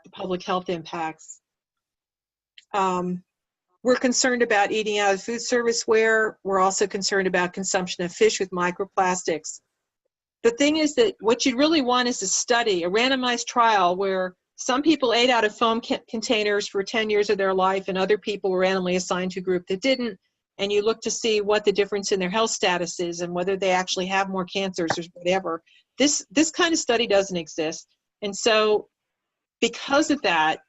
the public health impacts. We're concerned about eating out of food service ware. We're also concerned about consumption of fish with microplastics. The thing is that what you really want is a study, a randomized trial where some people ate out of foam containers for 10 years of their life and other people were randomly assigned to a group that didn't, and you look to see what the difference in their health status is and whether they actually have more cancers or whatever. This kind of study doesn't exist. And so because of that,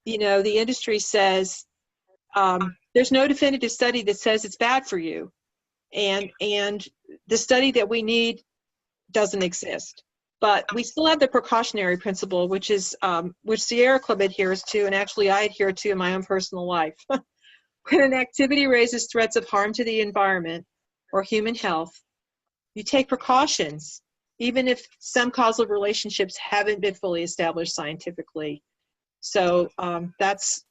the industry says there's no definitive study that says it's bad for you. And the study that we need doesn't exist. But we still have the precautionary principle, which Sierra Club adheres to, and actually I adhere to in my own personal life. When an activity raises threats of harm to the environment or human health, you take precautions, even if some causal relationships haven't been fully established scientifically. So that's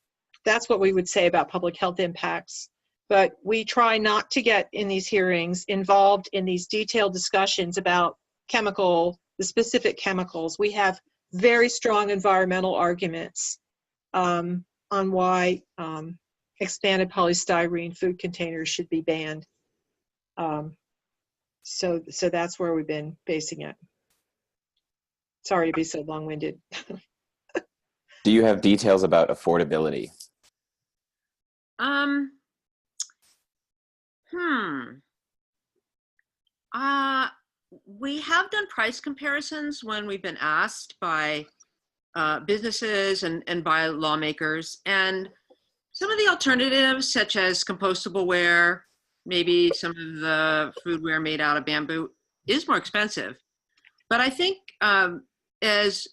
what we would say about public health impacts. But we try not to get in these hearings involved in these detailed discussions about the specific chemicals. We have very strong environmental arguments on why expanded polystyrene food containers should be banned. So that's where we've been basing it. Sorry to be so long-winded. Do you have details about affordability? We have done price comparisons when we've been asked by businesses and by lawmakers. And some of the alternatives, such as compostable ware, maybe some of the foodware made out of bamboo, is more expensive. But I think as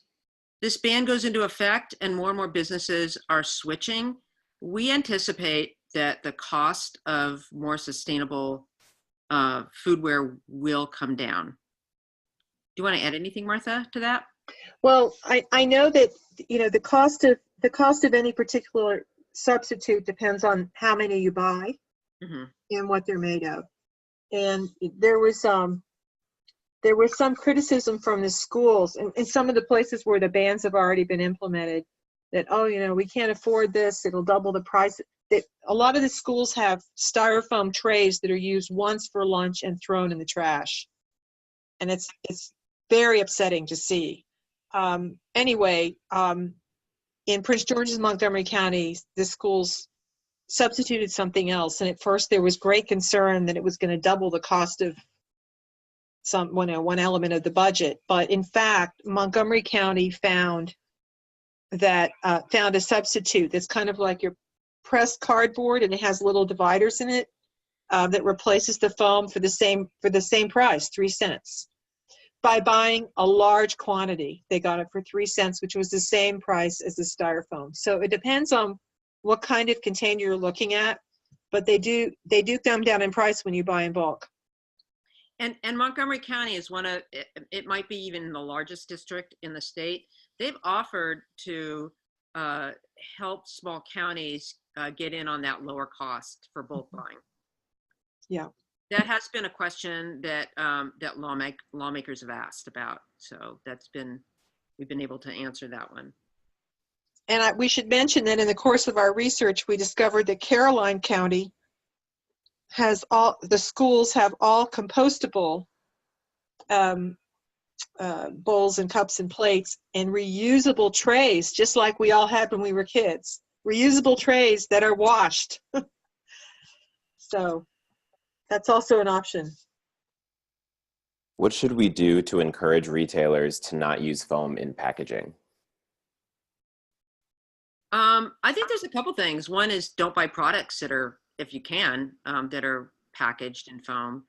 this ban goes into effect and more businesses are switching, we anticipate that the cost of more sustainable foodware will come down. Do you want to add anything, Martha, to that? Well, I know that, you know, the cost of any particular substitute depends on how many you buy and what they're made of. And there was some criticism from the schools and some of the places where the bans have already been implemented that, oh, you know, we can't afford this, it'll double the price. A lot of the schools have styrofoam trays that are used once for lunch and thrown in the trash. And it's very upsetting to see. Anyway, in Prince George's and Montgomery County, the schools substituted something else. And at first there was great concern that it was going to double the cost of one element of the budget. But in fact, Montgomery County found a substitute that's kind of like your pressed cardboard, and it has little dividers in it that replaces the foam for the same price, 3 cents. By buying a large quantity, they got it for 3 cents, which was the same price as the styrofoam. So it depends on what kind of container you're looking at, but they do come down in price when you buy in bulk. And Montgomery County is it might be even the largest district in the state. They've offered to help small counties get in on that lower cost for bulk buying. Yeah. That has been a question that that lawmakers have asked about. So we've been able to answer that one. And we should mention that in the course of our research, we discovered that Caroline County the schools have all compostable bowls and cups and plates and reusable trays, just like we all had when we were kids. Reusable trays that are washed. So that's also an option. What should we do to encourage retailers to not use foam in packaging? I think there's a couple things. One is don't buy products that are, if you can, that are packaged in foam.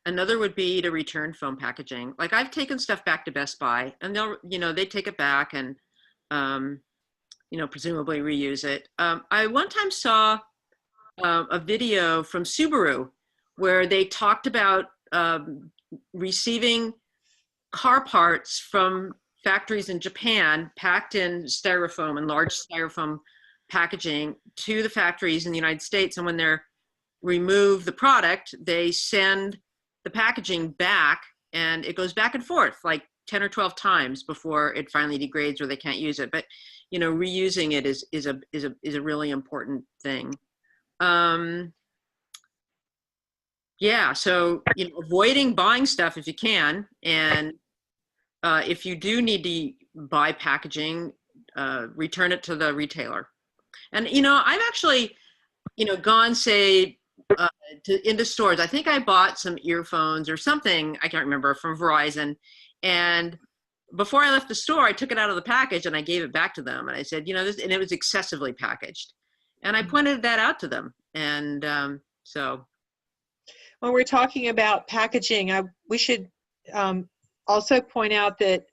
Another would be to return foam packaging. Like I've taken stuff back to Best Buy, and they take it back and, presumably reuse it. I one time saw a video from Subaru where they talked about receiving car parts from factories in Japan packed in styrofoam and large styrofoam packaging to the factories in the United States. And when they're remove the product, they send the packaging back, and it goes back and forth like 10 or 12 times before it finally degrades or they can't use it. But reusing it is a really important thing. So avoiding buying stuff if you can, and if you do need to buy packaging, return it to the retailer. And I've actually gone, say, into stores. I think I bought some earphones or something, I can't remember, from Verizon. And before I left the store, I took it out of the package and I gave it back to them. And I said, this, and it was excessively packaged. And I pointed that out to them. And when we're talking about packaging, we should also point out that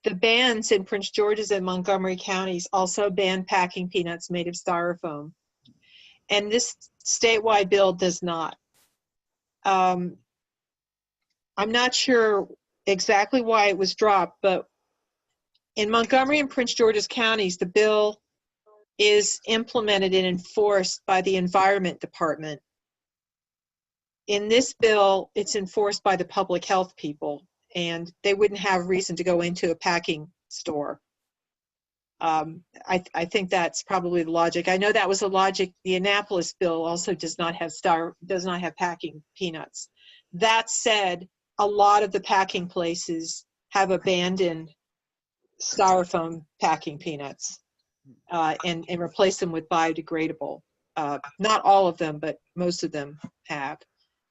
the bans in Prince George's and Montgomery counties also ban packing peanuts made of styrofoam. And this statewide bill does not. I'm not sure exactly why it was dropped, but in Montgomery and Prince George's counties, the bill is implemented and enforced by the Environment Department. In this bill, it's enforced by the public health people, and they wouldn't have reason to go into a packing store. I think that's probably the logic. I know that was the logic. The Annapolis bill also does not have packing peanuts. That said, a lot of the packing places have abandoned styrofoam packing peanuts. and replace them with biodegradable. Not all of them, but most of them have.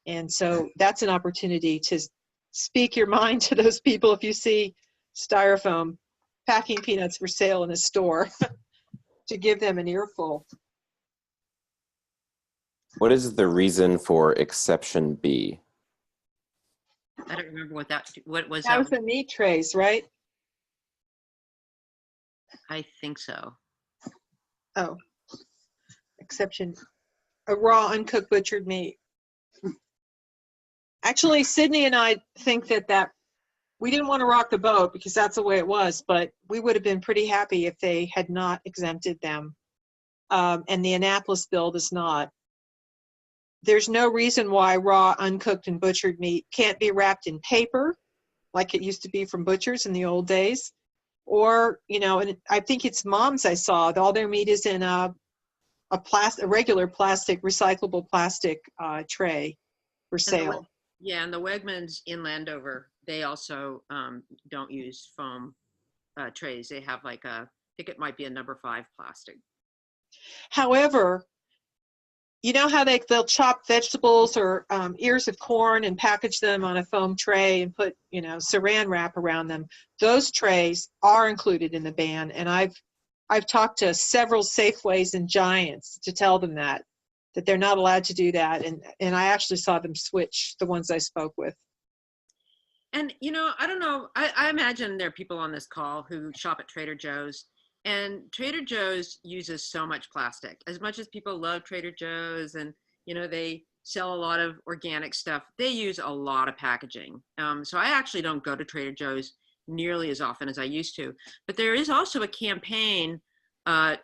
And so that's an opportunity to speak your mind to those people if you see styrofoam packing peanuts for sale in a store, to give them an earful. What is the reason for exception B? I don't remember what was That that? was the meat trays, right? I think so. Oh, exception, a raw, uncooked, butchered meat. Actually, Sydney and I think that we didn't want to rock the boat because that's the way it was, but we would have been pretty happy if they had not exempted them. And the Annapolis bill does not. There's no reason why raw, uncooked, and butchered meat can't be wrapped in paper like it used to be from butchers in the old days. Or, and I think it's Moms I saw, all their meat is in a regular plastic, recyclable plastic tray for sale. And the Wegmans in Landover, they also don't use foam trays. They have I think it might be a number 5 plastic. However, you know how they'll chop vegetables or ears of corn and package them on a foam tray and put, saran wrap around them. Those trays are included in the ban, and I've talked to several Safeways and Giants to tell them that they're not allowed to do that, and I actually saw them switch, the ones I spoke with. And I don't know. I imagine there are people on this call who shop at Trader Joe's. And Trader Joe's uses so much plastic. As much as people love Trader Joe's and, they sell a lot of organic stuff, they use a lot of packaging. So I actually don't go to Trader Joe's nearly as often as I used to. But there is also a campaign and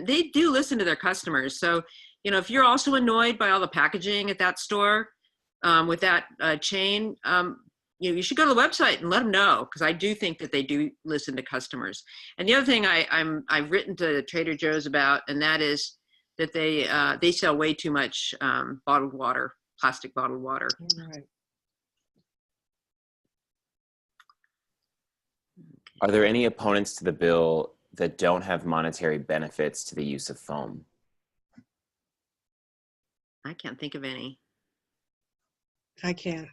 they do listen to their customers. So, if you're also annoyed by all the packaging at that store, with that chain, you should go to the website and let them know, because I do think that they do listen to customers. And the other thing I've written to Trader Joe's about, and that is that they sell way too much bottled water, plastic bottled water. Right. Are there any opponents to the bill that don't have monetary benefits to the use of foam? I can't think of any. I can't.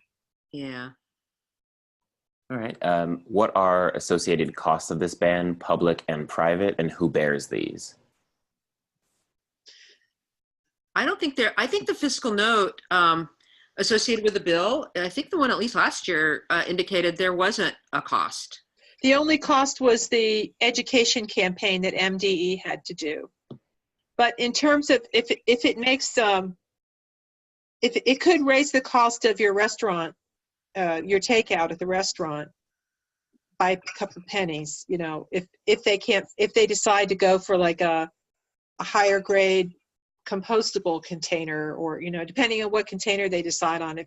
Yeah. All right. What are associated costs of this ban, public and private, and who bears these? I think the fiscal note associated with the bill, and I think the one at least last year indicated there wasn't a cost. The only cost was the education campaign that MDE had to do. But in terms of if it makes if it could raise the cost of your restaurant, your takeout at the restaurant by a couple of pennies, if they decide to go for like a higher grade compostable container, or depending on what container they decide on.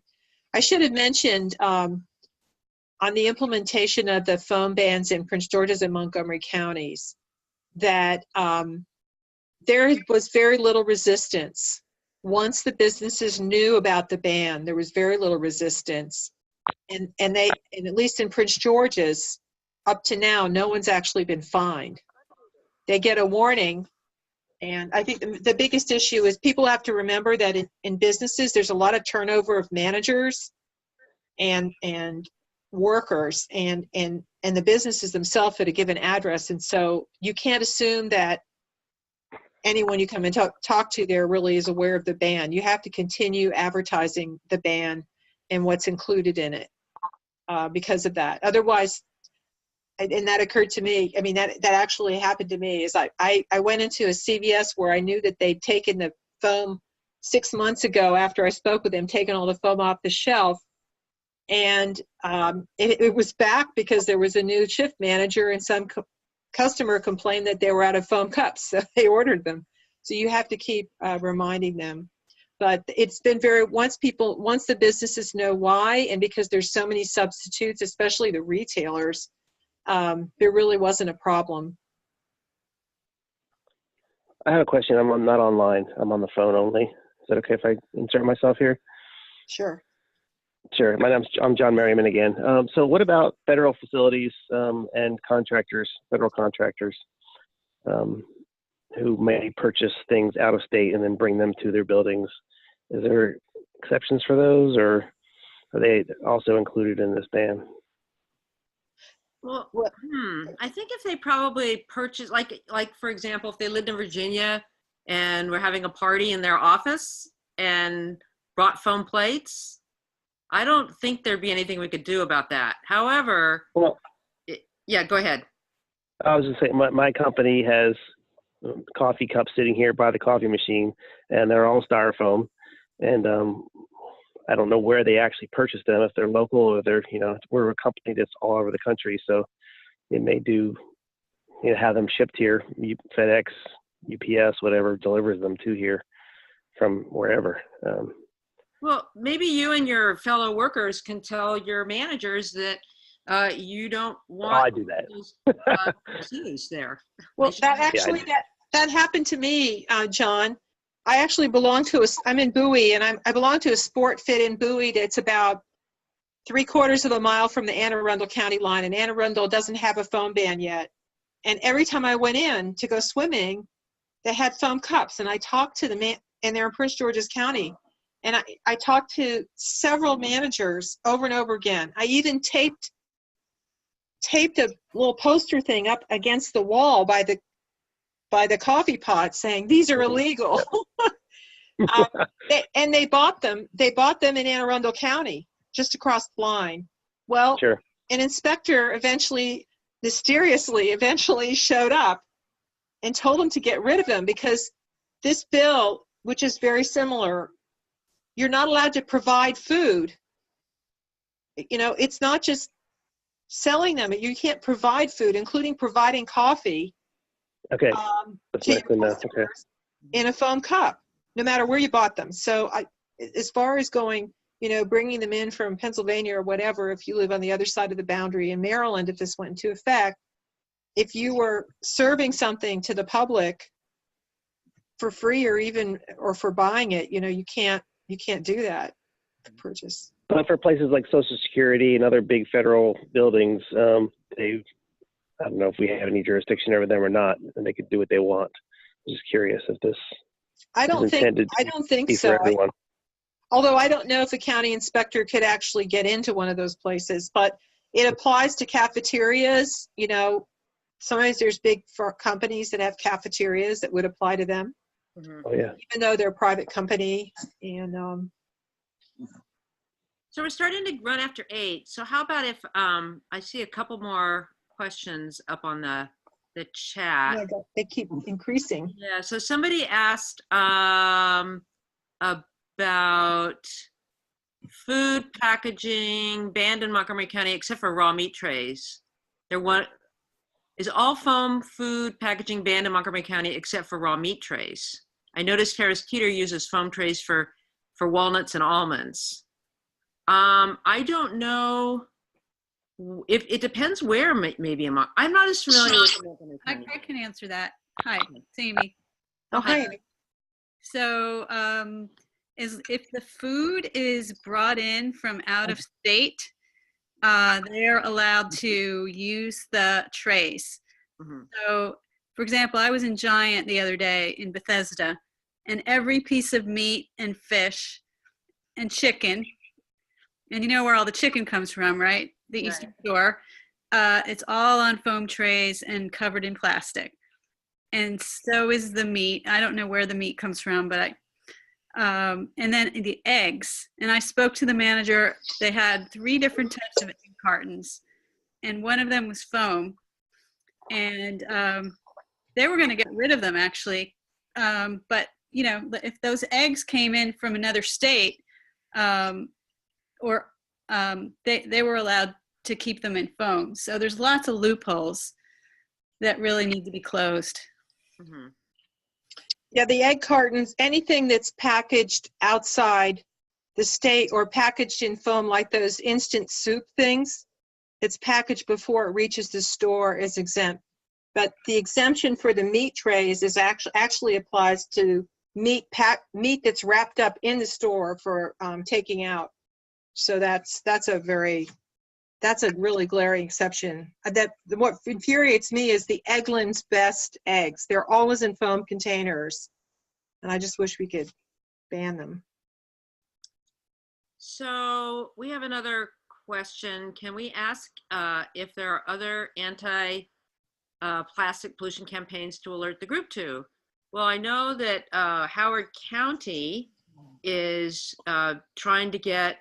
I should have mentioned on the implementation of the foam bans in Prince George's and Montgomery counties that there was very little resistance. Once the businesses knew about the ban, there was very little resistance. And at least in Prince George's, up to now, no one's actually been fined. They get a warning. And I think the biggest issue is people have to remember that in businesses, there's a lot of turnover of managers and workers and the businesses themselves at a given address. And so you can't assume that anyone you come and talk to there really is aware of the ban. You have to continue advertising the ban and what's included in it because of that. Otherwise, and that occurred to me, I mean, that actually happened to me, is I went into a CVS where I knew that they'd taken the foam 6 months ago after I spoke with them, taken all the foam off the shelf. And it was back because there was a new shift manager, and some customer complained that they were out of foam cups, so they ordered them. So you have to keep reminding them. But it's been once the businesses know why, and because there's so many substitutes, especially the retailers, there really wasn't a problem. I have a question. I'm not online. I'm on the phone only. Is that okay if I insert myself here? Sure. Sure. I'm John Merriman again. So what about federal facilities and contractors, federal contractors who may purchase things out of state and then bring them to their buildings? Is there exceptions for those, or are they also included in this ban? Well, I think if they probably purchase, like for example, if they lived in Virginia and were having a party in their office and brought foam plates, I don't think there'd be anything we could do about that. However, yeah, go ahead. I was just saying, my company has coffee cups sitting here by the coffee machine, and they're all styrofoam. And I don't know where they actually purchased them, if they're local or they're, we're a company that's all over the country. So it may have them shipped here, FedEx, UPS, whatever delivers them to here from wherever. Well, maybe you and your fellow workers can tell your managers that you don't want. I do that. Those there. Well, that happened to me, John. I actually belong to I'm in Bowie, and I belong to a sport fit in Bowie that's about 3/4 of a mile from the Anne Arundel County line, and Anne Arundel doesn't have a foam ban yet. And every time I went in to go swimming, they had foam cups, and I talked to the man, and they're in Prince George's County. And I talked to several managers over and over again. I even taped a little poster thing up against the wall by the coffee pot saying, these are illegal. They bought them. They bought them in Anne Arundel County, just across the line. Well, sure. An inspector mysteriously showed up and told them to get rid of them, because this bill, which is very similar, you're not allowed to provide food. It's not just selling them. You can't provide food, including providing coffee. Okay. In a foam cup, no matter where you bought them. So as far as going, bringing them in from Pennsylvania or whatever, if you live on the other side of the boundary in Maryland, if this went into effect, if you were serving something to the public for free or for buying it, you can't do that for purchase. But for places like Social Security and other big federal buildings, I don't know if we have any jurisdiction over them or not, and they could do what they want. I'm just curious if this. I don't think so. Although I don't know if a county inspector could actually get into one of those places, but it applies to cafeterias. Sometimes there's big companies that have cafeterias that would apply to them. Mm-hmm. Oh yeah. Even though they're a private company, and. So we're starting to run after 8. So how about if I see a couple more questions up on the chat. Yeah, they keep increasing. Yeah, so somebody asked about food packaging banned in Montgomery County except for raw meat trays. Is all foam food packaging banned in Montgomery County except for raw meat trays? I noticed Harris Teeter uses foam trays for walnuts and almonds. I don't know if it depends where maybe I'm not as familiar with I can answer that. Hi, it's Amy. Oh, hi. So if the food is brought in from out of state, they're allowed to use the trays. Mm-hmm. So, for example, I was in Giant the other day in Bethesda, and every piece of meat and fish and chicken, and you know where all the chicken comes from, right? The Eastern Shore. It's all on foam trays and covered in plastic. And so is the meat. I don't know where the meat comes from, but and then the eggs. And I spoke to the manager. They had 3 different types of egg cartons, and one of them was foam. And they were going to get rid of them, actually. But, if those eggs came in from another state, they were allowed to keep them in foam. So there's lots of loopholes that really need to be closed. Mm-hmm. Yeah, the egg cartons, anything that's packaged outside the state or packaged in foam, like those instant soup things, it's packaged before it reaches the store, is exempt. But the exemption for the meat trays is actually applies to meat that's wrapped up in the store for taking out. So that's a really glaring exception. What infuriates me is the Eggland's Best eggs. They're always in foam containers, and I just wish we could ban them. So we have another question. Can we ask if there are other anti-plastic pollution campaigns to alert the group to? Well, I know that Howard County is trying to get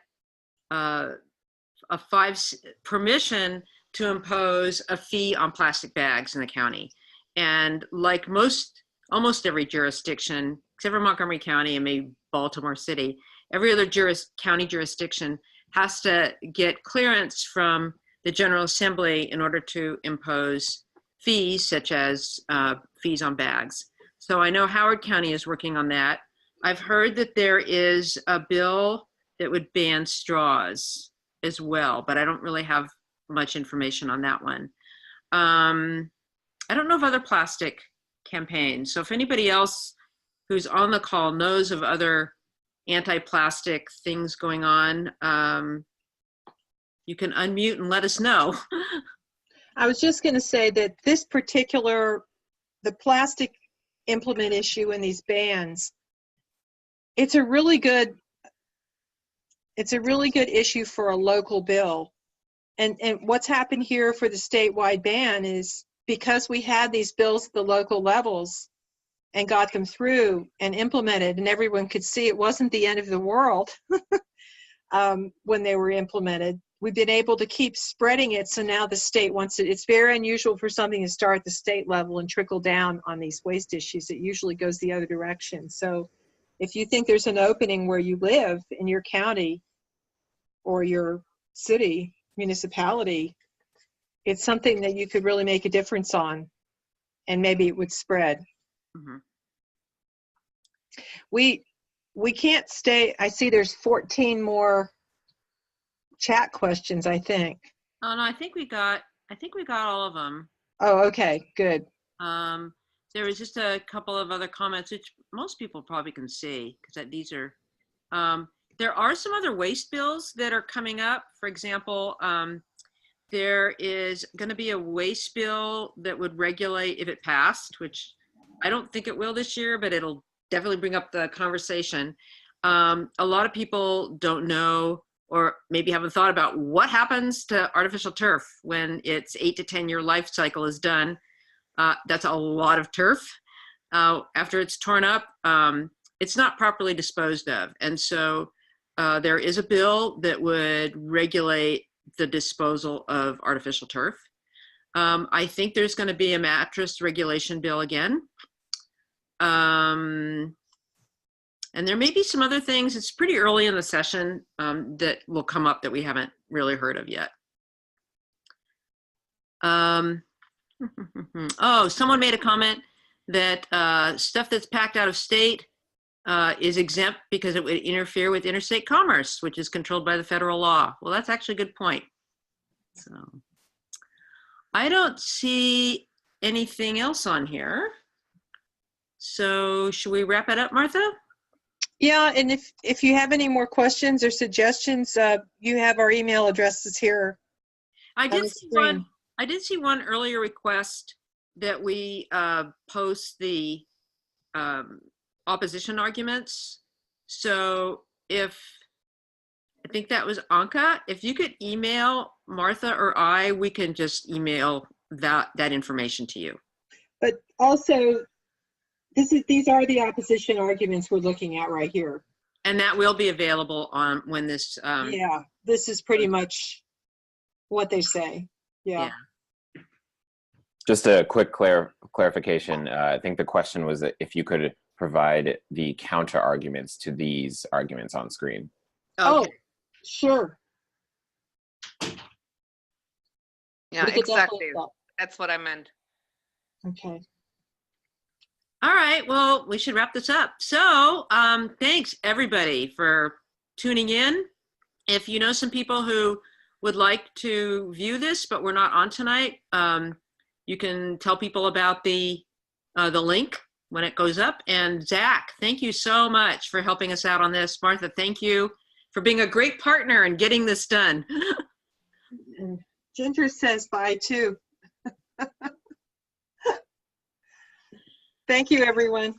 permission to impose a fee on plastic bags in the county. And like almost every jurisdiction, except for Montgomery County and maybe Baltimore City, every other county jurisdiction has to get clearance from the General Assembly in order to impose fees, such as fees on bags. So I know Howard County is working on that. I've heard that there is a bill that would ban straws as well, but I don't really have much information on that one. I don't know of other plastic campaigns. So if anybody else who's on the call knows of other anti-plastic things going on, you can unmute and let us know. I was just going to say that the plastic implement issue in these bans, it's a really good issue for a local bill. And what's happened here for the statewide ban is because we had these bills at the local levels and got them through and implemented, and everyone could see it wasn't the end of the world when they were implemented. We've been able to keep spreading it, so now the state wants it. It's very unusual for something to start at the state level and trickle down on these waste issues. It usually goes the other direction. So if you think there's an opening where you live in your county or your city, municipality, it's something that you could really make a difference on, and maybe it would spread. Mm-hmm. We can't stay. I see there's 14 more chat questions, I think. Oh no, I think we got all of them. Oh, okay, good. There was just a couple of other comments, which most people probably can see, because these are, there are some other waste bills that are coming up. For example, there is going to be a waste bill that would regulate, if it passed, which I don't think it will this year, but it'll definitely bring up the conversation. A lot of people don't know, or maybe haven't thought about, what happens to artificial turf when its 8 to 10 year life cycle is done. That's a lot of turf. After it's torn up, it's not properly disposed of. And so there is a bill that would regulate the disposal of artificial turf. I think there's going to be a mattress regulation bill again. And there may be some other things. It's pretty early in the session that will come up that we haven't really heard of yet. Oh, someone made a comment that stuff that's packed out of state is exempt because it would interfere with interstate commerce, which is controlled by the federal law. Well, that's actually a good point. So I don't see anything else on here. So should we wrap it up, Martha? Yeah, and if you have any more questions or suggestions, you have our email addresses here. I did see one earlier request that we post the opposition arguments. So I think that was Anka, if you could email Martha or we can just email that information to you. But also, these are the opposition arguments we're looking at right here. And that will be available on when this. Yeah, this is pretty much what they say. Yeah. Just a quick clarification. I think the question was that if you could provide the counter arguments to these arguments on screen. Oh, Okay. sure. Yeah, exactly. That's what I meant. Okay. All right, well, we should wrap this up. So thanks everybody for tuning in. If you know some people who would like to view this, but we're not on tonight, you can tell people about the link when it goes up. And Zach, thank you so much for helping us out on this. Martha, thank you. for being a great partner and getting this done. And Ginger says bye too. Thank you, everyone.